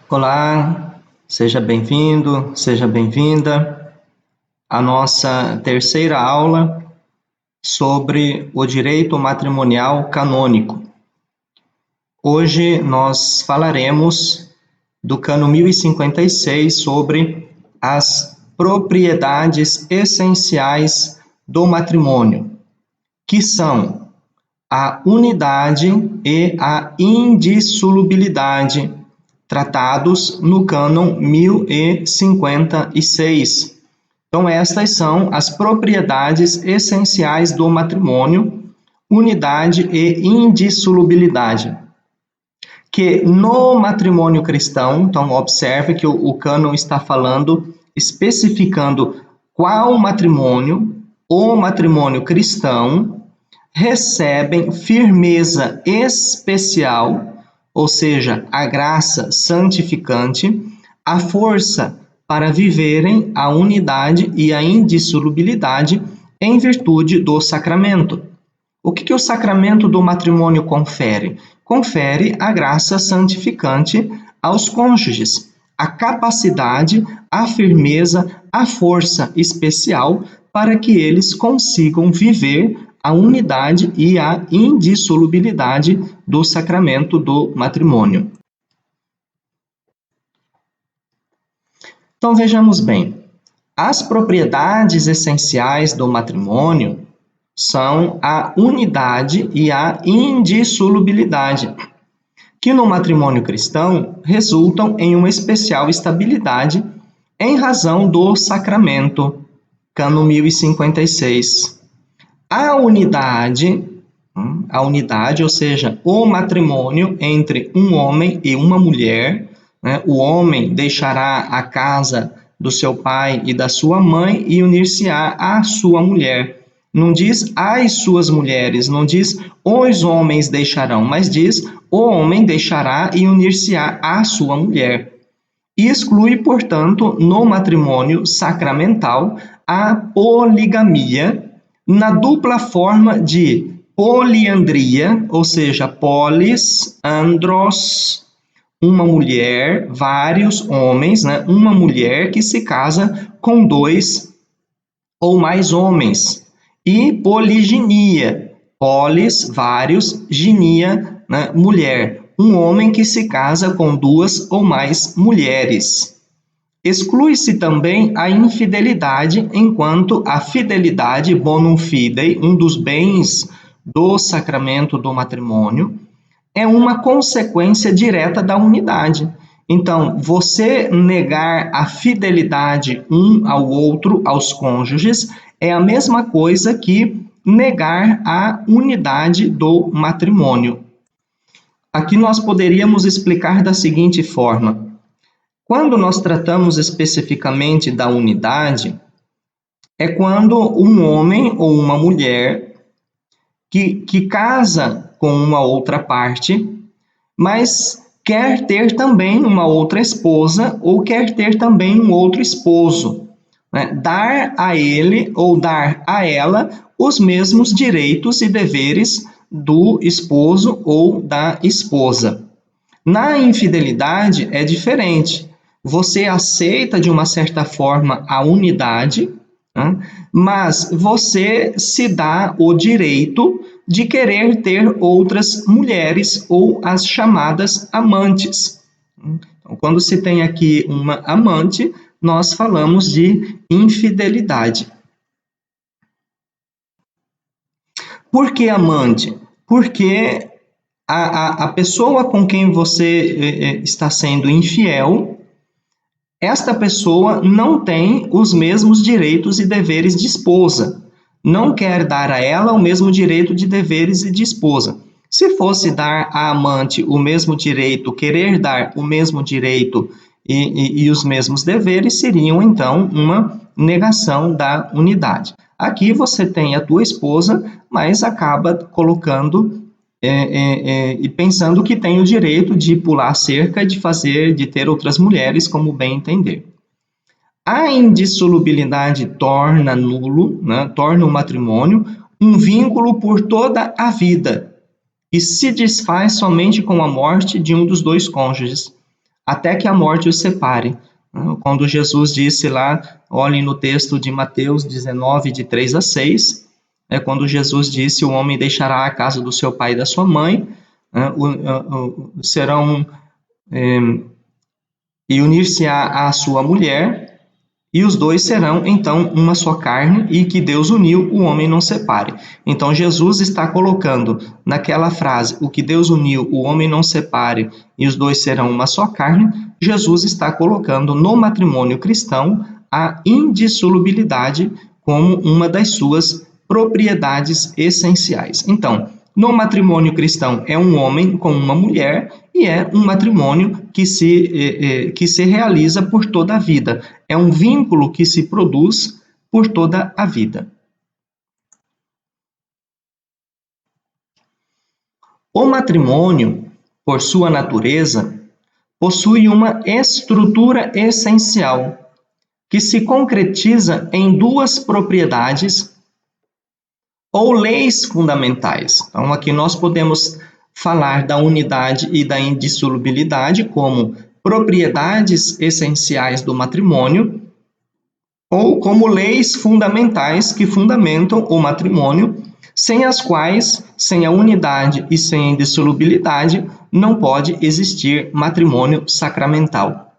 Olá, seja bem-vindo, seja bem-vinda à nossa terceira aula sobre o direito matrimonial canônico. Hoje nós falaremos do Cano 1056 sobre as propriedades essenciais do matrimônio, que são a unidade e a indissolubilidade, tratados no cânon 1056. Então, estas são as propriedades essenciais do matrimônio, unidade e indissolubilidade. Que no matrimônio cristão, então observe que o cânon está falando, especificando qual matrimônio, o matrimônio cristão, recebem firmeza especial, ou seja, a graça santificante, a força para viverem a unidade e a indissolubilidade em virtude do sacramento. O que o sacramento do matrimônio confere? Confere a graça santificante aos cônjuges, a capacidade, a firmeza, a força especial para que eles consigam viver a unidade e a indissolubilidade do sacramento do matrimônio. Então vejamos bem, as propriedades essenciais do matrimônio são a unidade e a indissolubilidade, que no matrimônio cristão resultam em uma especial estabilidade em razão do sacramento, Cano 1056. A unidade, ou seja, o matrimônio entre um homem e uma mulher, né? O homem deixará a casa do seu pai e da sua mãe e unir-se-á à sua mulher. Não diz as suas mulheres, não diz os homens deixarão, mas diz o homem deixará e unir-se-á à sua mulher. E exclui, portanto, no matrimônio sacramental, a poligamia, na dupla forma de poliandria, ou seja, polis, andros, uma mulher, vários homens, né? Uma mulher que se casa com dois ou mais homens. E poliginia, polis, vários, ginia, né? Mulher, um homem que se casa com duas ou mais mulheres. Exclui-se também a infidelidade, enquanto a fidelidade, bonum fidei, um dos bens do sacramento do matrimônio, é uma consequência direta da unidade. Então, você negar a fidelidade um ao outro, aos cônjuges, é a mesma coisa que negar a unidade do matrimônio. Aqui nós poderíamos explicar da seguinte forma: quando nós tratamos especificamente da unidade, é quando um homem ou uma mulher que casa com uma outra parte, mas quer ter também uma outra esposa ou quer ter também um outro esposo, né? Dar a ele ou dar a ela os mesmos direitos e deveres do esposo ou da esposa. Na infidelidade é diferente. Você aceita de uma certa forma a unidade, né? Mas você se dá o direito de querer ter outras mulheres ou as chamadas amantes. Então, quando se tem aqui uma amante, nós falamos de infidelidade. Por que amante? Porque a pessoa com quem você está sendo infiel, esta pessoa não tem os mesmos direitos e deveres de esposa. Não quer dar a ela o mesmo direito de deveres e de esposa. Se fosse dar à amante o mesmo direito, querer dar o mesmo direito e os mesmos deveres, seriam então uma negação da unidade. Aqui você tem a tua esposa, mas acaba colocando e pensando que tem o direito de pular a cerca, de ter outras mulheres, como bem entender. A indissolubilidade torna nulo, né, torna o matrimônio um vínculo por toda a vida, e se desfaz somente com a morte de um dos dois cônjuges. até que a morte os separe. Quando Jesus disse lá, olhem no texto de Mateus 19, de 3 a 6, é quando Jesus disse, o homem deixará a casa do seu pai e da sua mãe, e unir-se-á à sua mulher, e os dois serão, então, uma só carne, e que Deus uniu, o homem não separe. Então, Jesus está colocando naquela frase, o que Deus uniu, o homem não separe, e os dois serão uma só carne, Jesus está colocando no matrimônio cristão a indissolubilidade como uma das suas propriedades essenciais. Então, no matrimônio cristão é um homem com uma mulher e é um matrimônio que se realiza por toda a vida. É um vínculo que se produz por toda a vida. O matrimônio, por sua natureza, possui uma estrutura essencial que se concretiza em duas propriedades ou leis fundamentais. Então, aqui nós podemos falar da unidade e da indissolubilidade como propriedades essenciais do matrimônio ou como leis fundamentais que fundamentam o matrimônio, sem as quais, sem a unidade e sem a indissolubilidade, não pode existir matrimônio sacramental.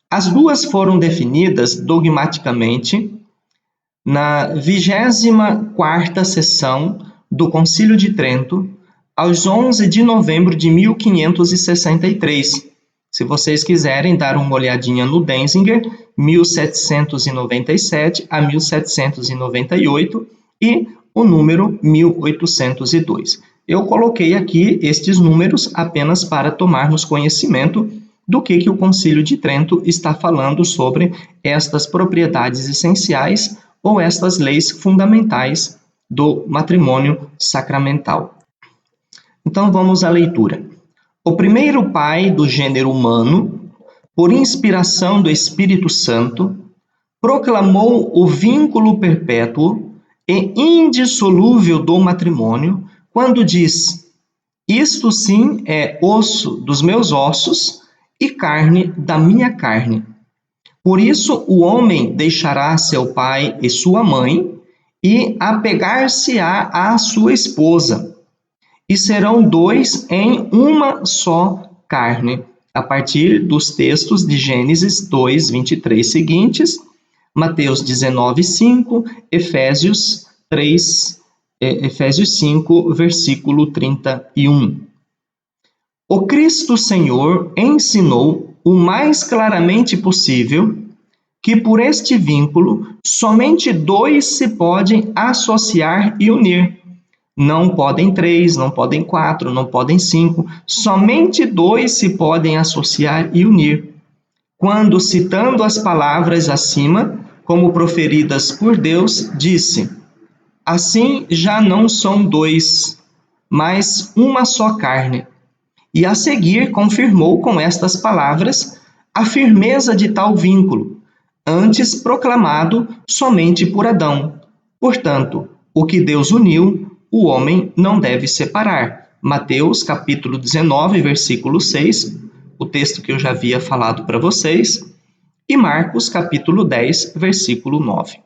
As duas foram definidas dogmaticamente na 24ª sessão do Concílio de Trento, aos 11 de novembro de 1563. Se vocês quiserem dar uma olhadinha no Denzinger, 1797 a 1798 e o número 1802. Eu coloquei aqui estes números apenas para tomarmos conhecimento do que o Concílio de Trento está falando sobre estas propriedades essenciais ou estas leis fundamentais do matrimônio sacramental. Então vamos à leitura. O primeiro pai do gênero humano, por inspiração do Espírito Santo, proclamou o vínculo perpétuo e indissolúvel do matrimônio quando diz: isto sim é osso dos meus ossos e carne da minha carne. Por isso o homem deixará seu pai e sua mãe e apegar-se-á à sua esposa, e serão dois em uma só carne, a partir dos textos de Gênesis 2, 23 seguintes, Mateus 19, 5, Efésios 5, versículo 31. O Cristo Senhor ensinou o mais claramente possível que por este vínculo somente dois se podem associar e unir. Não podem 3, não podem 4, não podem 5, somente dois se podem associar e unir. Quando, citando as palavras acima, como proferidas por Deus, disse: assim já não são dois, mas uma só carne. E a seguir confirmou com estas palavras a firmeza de tal vínculo, antes proclamado somente por Adão. Portanto, o que Deus uniu, o homem não deve separar. Mateus, capítulo 19, versículo 6, o texto que eu já havia falado para vocês, e Marcos, capítulo 10, versículo 9.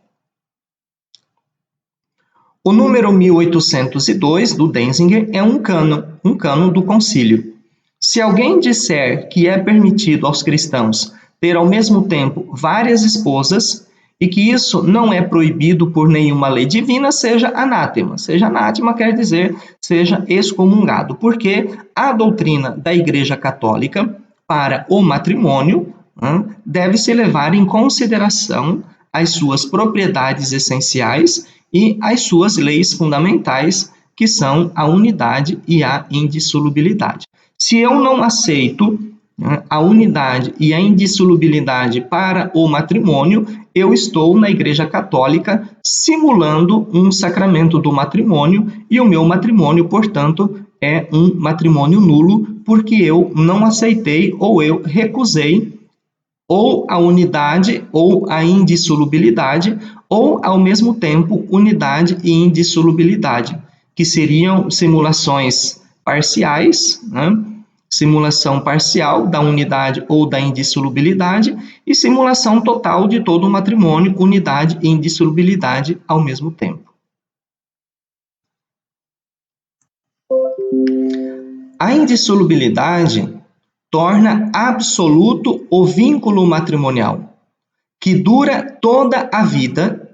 O número 1802 do Denzinger é um cânon do concílio. Se alguém disser que é permitido aos cristãos ter ao mesmo tempo várias esposas e que isso não é proibido por nenhuma lei divina, seja anátema. Seja anátema quer dizer seja excomungado, porque a doutrina da Igreja Católica para o matrimônio deve-se levar em consideração as suas propriedades essenciais e as suas leis fundamentais, que são a unidade e a indissolubilidade. Se eu não aceito a unidade e a indissolubilidade para o matrimônio, eu estou na Igreja Católica simulando um sacramento do matrimônio e o meu matrimônio, portanto, é um matrimônio nulo, porque eu não aceitei ou eu recusei ou a unidade ou a indissolubilidade, ou ao mesmo tempo unidade e indissolubilidade, que seriam simulações parciais, simulação parcial da unidade ou da indissolubilidade e simulação total de todo o matrimônio, unidade e indissolubilidade ao mesmo tempo. A indissolubilidade torna absoluto o vínculo matrimonial, que dura toda a vida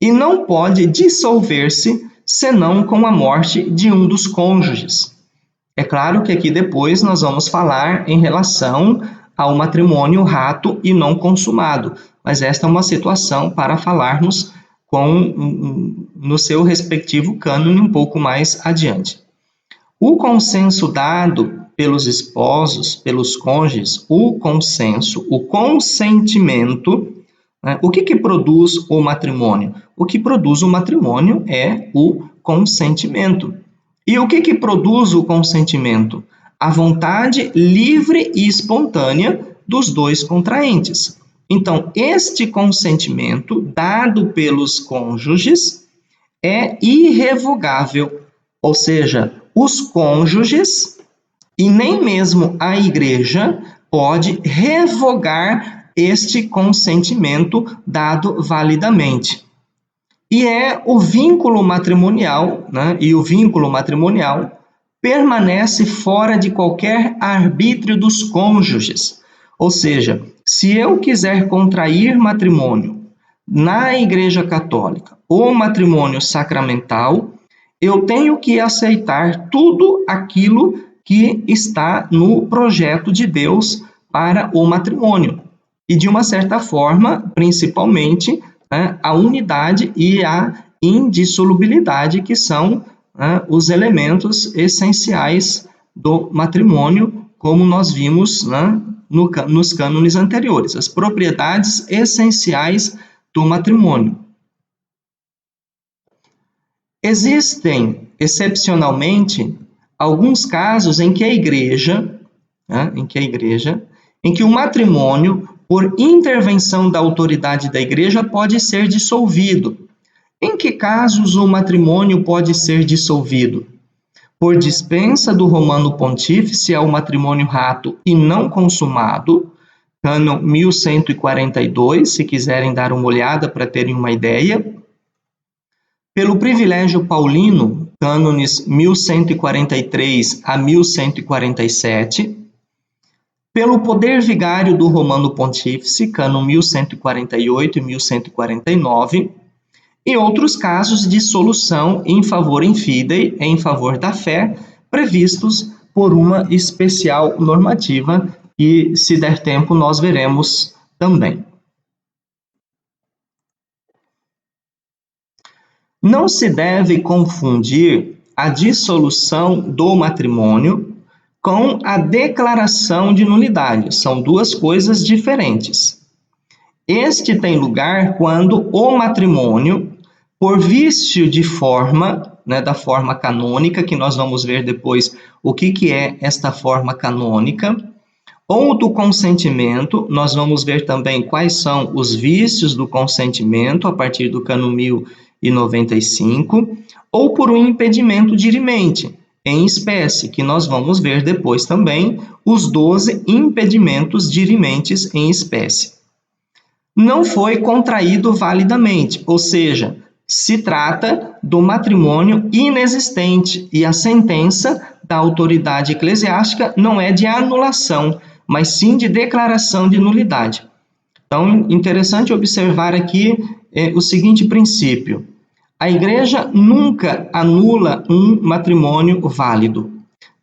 e não pode dissolver-se senão com a morte de um dos cônjuges. É claro que aqui depois nós vamos falar em relação ao matrimônio rato e não consumado, mas esta é uma situação para falarmos no seu respectivo cânone um pouco mais adiante. O consenso dado pelos esposos, pelos cônjuges, o consenso, o consentimento, né? O que produz o matrimônio? O que produz o matrimônio é o consentimento. E o que produz o consentimento? A vontade livre e espontânea dos dois contraentes. Então, este consentimento dado pelos cônjuges é irrevogável, ou seja, os cônjuges e nem mesmo a igreja pode revogar este consentimento dado validamente. E é o vínculo matrimonial, né? E o vínculo matrimonial permanece fora de qualquer arbítrio dos cônjuges. Ou seja, se eu quiser contrair matrimônio na Igreja Católica ou matrimônio sacramental, eu tenho que aceitar tudo aquilo que está no projeto de Deus para o matrimônio. E, de uma certa forma, principalmente, né, a unidade e a indissolubilidade, que são os elementos essenciais do matrimônio, como nós vimos nos cânones anteriores, as propriedades essenciais do matrimônio. Existem, excepcionalmente, alguns casos em que o matrimônio, por intervenção da autoridade da igreja, pode ser dissolvido. Em que casos o matrimônio pode ser dissolvido? Por dispensa do Romano Pontífice ao matrimônio rato e não consumado, cânon 1142, se quiserem dar uma olhada para terem uma ideia. Pelo privilégio paulino, cânones 1143 a 1147, pelo poder vigário do Romano Pontífice, cânon 1148 e 1149, e outros casos de solução em favor infidei, em favor da fé, previstos por uma especial normativa, e, se der tempo, nós veremos também. Não se deve confundir a dissolução do matrimônio com a declaração de nulidade. São duas coisas diferentes. Este tem lugar quando o matrimônio, por vício de forma, da forma canônica, que nós vamos ver depois o que é esta forma canônica, ou do consentimento, nós vamos ver também quais são os vícios do consentimento a partir do cânon 1095, ou por um impedimento dirimente, em espécie, que nós vamos ver depois também os 12 impedimentos dirimentes em espécie. Não foi contraído validamente, ou seja, se trata do matrimônio inexistente e a sentença da autoridade eclesiástica não é de anulação, mas sim de declaração de nulidade. Então, interessante observar aqui o seguinte princípio: a igreja nunca anula um matrimônio válido.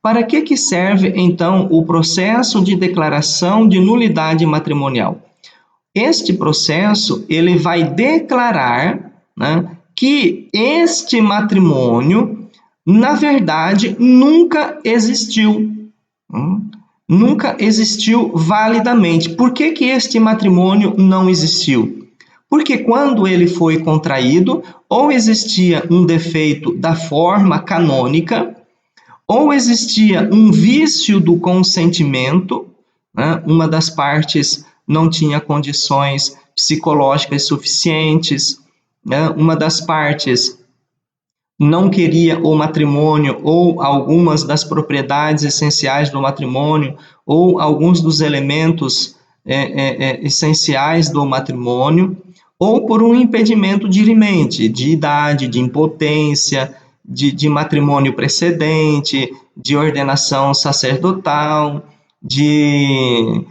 Para que serve, então, o processo de declaração de nulidade matrimonial? Este processo, ele vai declarar, que este matrimônio, na verdade, nunca existiu. Nunca existiu validamente. Por que este matrimônio não existiu? Porque quando ele foi contraído, ou existia um defeito da forma canônica, ou existia um vício do consentimento, uma das partes não tinha condições psicológicas suficientes, uma das partes não queria o matrimônio ou algumas das propriedades essenciais do matrimônio ou alguns dos elementos essenciais do matrimônio, ou por um impedimento dirimente, de idade, de impotência, de matrimônio precedente, de ordenação sacerdotal, de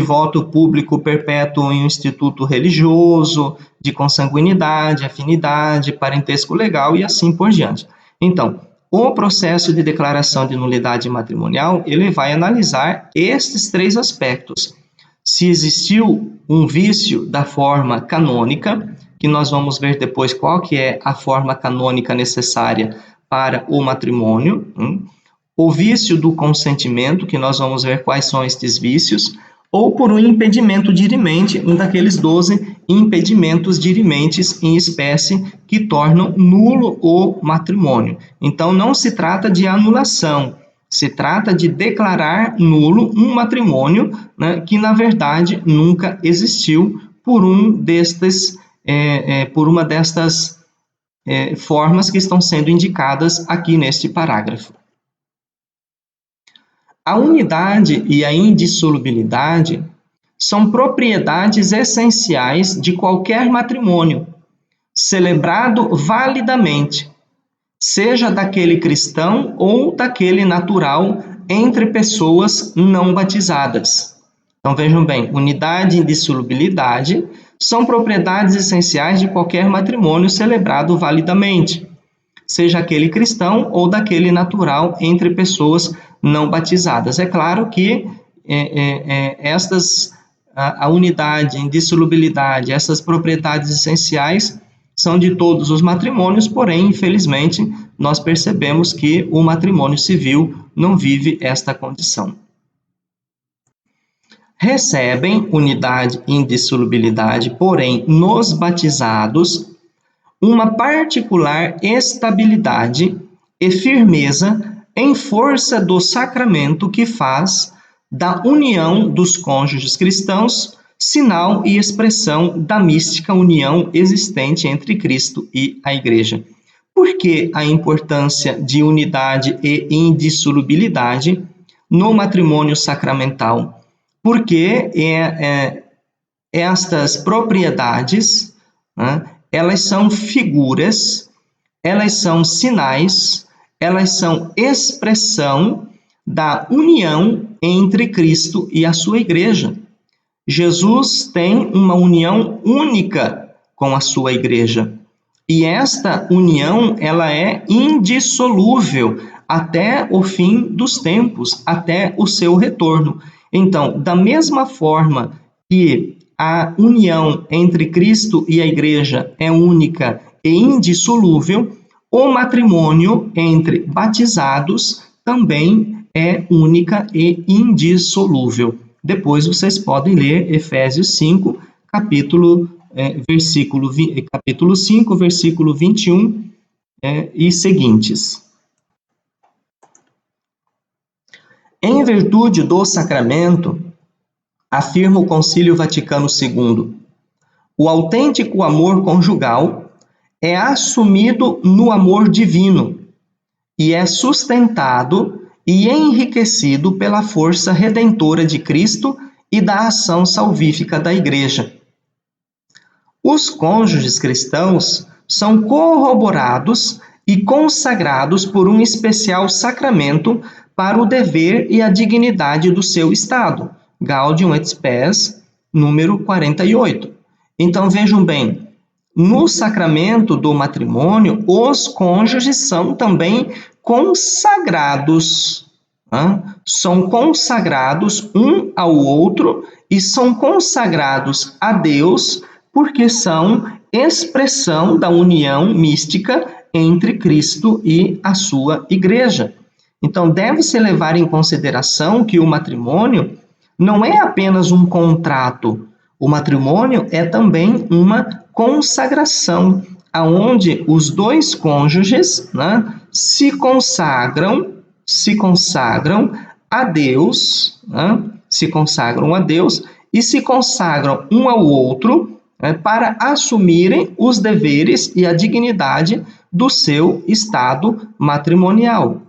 voto público perpétuo em um instituto religioso, de consanguinidade, afinidade, parentesco legal e assim por diante. Então, o processo de declaração de nulidade matrimonial, ele vai analisar estes três aspectos. Se existiu um vício da forma canônica, que nós vamos ver depois qual que é a forma canônica necessária para o matrimônio, o vício do consentimento, que nós vamos ver quais são estes vícios, ou por um impedimento dirimente, um daqueles 12 impedimentos dirimentes em espécie que tornam nulo o matrimônio. Então, não se trata de anulação, se trata de declarar nulo um matrimônio, né, que, na verdade, nunca existiu por uma destas formas que estão sendo indicadas aqui neste parágrafo. A unidade e a indissolubilidade são propriedades essenciais de qualquer matrimônio, celebrado validamente, seja daquele cristão ou daquele natural, entre pessoas não batizadas. Então vejam bem, unidade e indissolubilidade são propriedades essenciais de qualquer matrimônio celebrado validamente, seja aquele cristão ou daquele natural, entre pessoas não batizadas. É claro que a unidade, a indissolubilidade, essas propriedades essenciais são de todos os matrimônios, porém, infelizmente, nós percebemos que o matrimônio civil não vive esta condição. Recebem unidade e indissolubilidade, porém, nos batizados, uma particular estabilidade e firmeza em força do sacramento que faz da união dos cônjuges cristãos sinal e expressão da mística união existente entre Cristo e a Igreja. Por que a importância de unidade e indissolubilidade no matrimônio sacramental? Porque estas propriedades, né, elas são figuras, elas são sinais, elas são expressão da união entre Cristo e a sua igreja. Jesus tem uma união única com a sua igreja. E esta união, ela é indissolúvel até o fim dos tempos, até o seu retorno. Então, da mesma forma que a união entre Cristo e a igreja é única e indissolúvel, o matrimônio entre batizados também é única e indissolúvel. Depois vocês podem ler Efésios 5, capítulo 5, versículo 21 e seguintes. Em virtude do sacramento, afirma o Concílio Vaticano II, o autêntico amor conjugal é assumido no amor divino e é sustentado e enriquecido pela força redentora de Cristo e da ação salvífica da Igreja. Os cônjuges cristãos são corroborados e consagrados por um especial sacramento para o dever e a dignidade do seu estado. Gaudium et Spes, número 48. Então, vejam bem, no sacramento do matrimônio, os cônjuges são também consagrados. São consagrados um ao outro e são consagrados a Deus porque são expressão da união mística entre Cristo e a sua igreja. Então, deve-se levar em consideração que o matrimônio não é apenas um contrato. O matrimônio é também uma consagração, aonde os dois cônjuges, né, se consagram a Deus, né, se consagram a Deus e se consagram um ao outro para assumirem os deveres e a dignidade do seu estado matrimonial.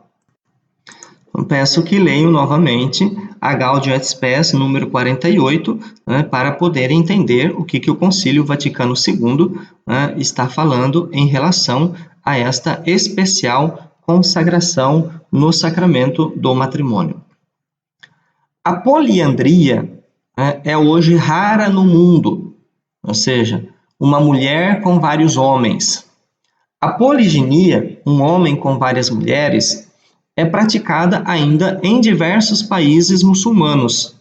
Então, peço que leiam novamente a Gaudium et Spes, número 48, né, para poder entender o que o Concílio Vaticano II, né, está falando em relação a esta especial consagração no sacramento do matrimônio. A poliandria, né, é hoje rara no mundo, ou seja, uma mulher com vários homens. A poliginia, um homem com várias mulheres, é praticada ainda em diversos países muçulmanos.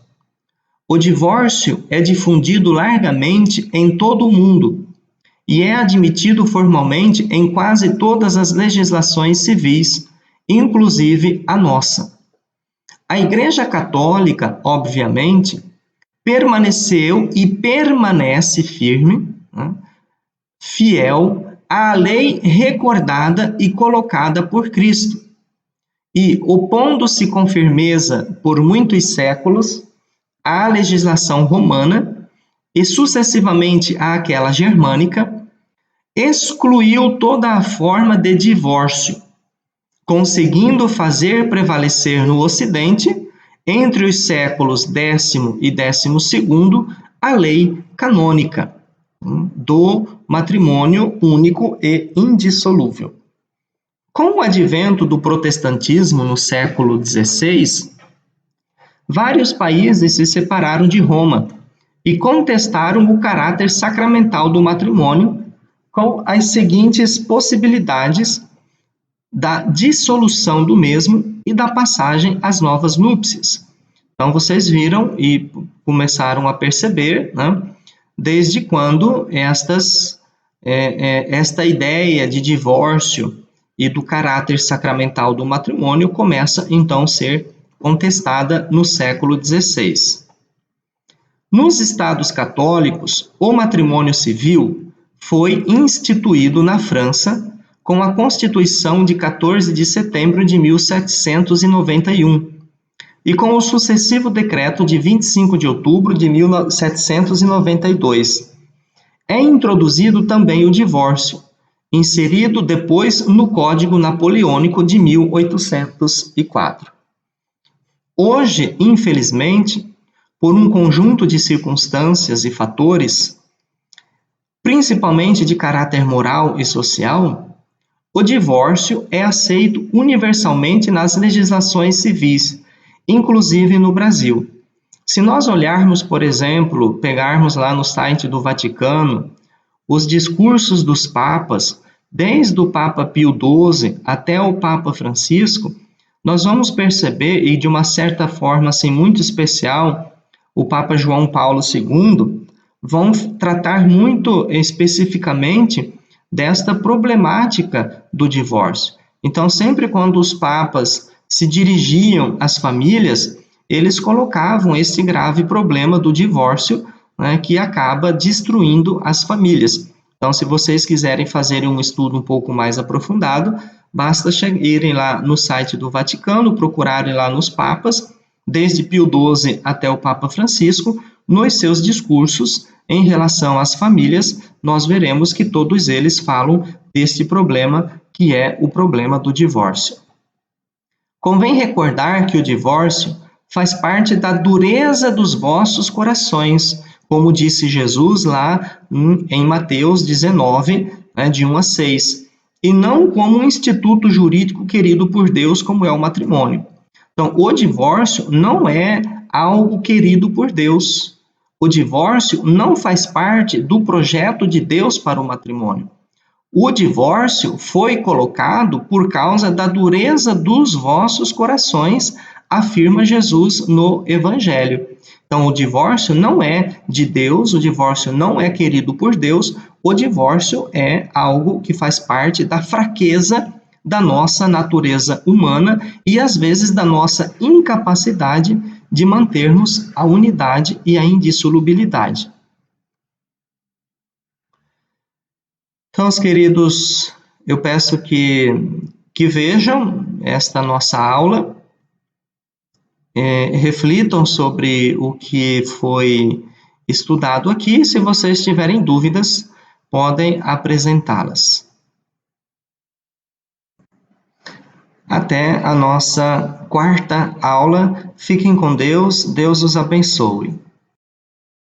O divórcio é difundido largamente em todo o mundo e é admitido formalmente em quase todas as legislações civis, inclusive a nossa. A Igreja Católica, obviamente, permaneceu e permanece firme, né, fiel à lei recordada e colocada por Cristo, e opondo-se com firmeza por muitos séculos à legislação romana e sucessivamente àquela germânica, excluiu toda a forma de divórcio, conseguindo fazer prevalecer no Ocidente, entre os séculos X e XII, a lei canônica do matrimônio único e indissolúvel. Com o advento do protestantismo no século XVI, vários países se separaram de Roma e contestaram o caráter sacramental do matrimônio, com as seguintes possibilidades da dissolução do mesmo e da passagem às novas núpcias. Então, vocês viram e começaram a perceber, né, desde quando esta ideia de divórcio e do caráter sacramental do matrimônio começa, então, a ser contestada no século XVI. Nos Estados católicos, o matrimônio civil foi instituído na França com a Constituição de 14 de setembro de 1791 e com o sucessivo decreto de 25 de outubro de 1792. É introduzido também o divórcio, inserido depois no Código Napoleônico de 1804. Hoje, infelizmente, por um conjunto de circunstâncias e fatores, principalmente de caráter moral e social, o divórcio é aceito universalmente nas legislações civis, inclusive no Brasil. Se nós olharmos, por exemplo, pegarmos lá no site do Vaticano, os discursos dos papas, desde o Papa Pio XII até o Papa Francisco, nós vamos perceber, e de uma certa forma assim, muito especial, o Papa João Paulo II, vão tratar muito especificamente desta problemática do divórcio. Então, sempre quando os papas se dirigiam às famílias, eles colocavam esse grave problema do divórcio, né, que acaba destruindo as famílias. Então, se vocês quiserem fazer um estudo um pouco mais aprofundado, basta irem lá no site do Vaticano, procurarem lá nos papas, desde Pio XII até o Papa Francisco, nos seus discursos em relação às famílias, nós veremos que todos eles falam deste problema, que é o problema do divórcio. Convém recordar que o divórcio faz parte da dureza dos vossos corações, como disse Jesus lá em Mateus 19, né, de 1 a 6, e não como um instituto jurídico querido por Deus, como é o matrimônio. Então, o divórcio não é algo querido por Deus. O divórcio não faz parte do projeto de Deus para o matrimônio. O divórcio foi colocado por causa da dureza dos vossos corações, afirma Jesus no Evangelho. Então, o divórcio não é de Deus, o divórcio não é querido por Deus, o divórcio é algo que faz parte da fraqueza da nossa natureza humana e, às vezes, da nossa incapacidade de mantermos a unidade e a indissolubilidade. Então, os queridos, eu peço que vejam esta nossa aula, reflitam sobre o que foi estudado aqui. Se vocês tiverem dúvidas, podem apresentá-las. Até a nossa quarta aula. Fiquem com Deus, Deus os abençoe.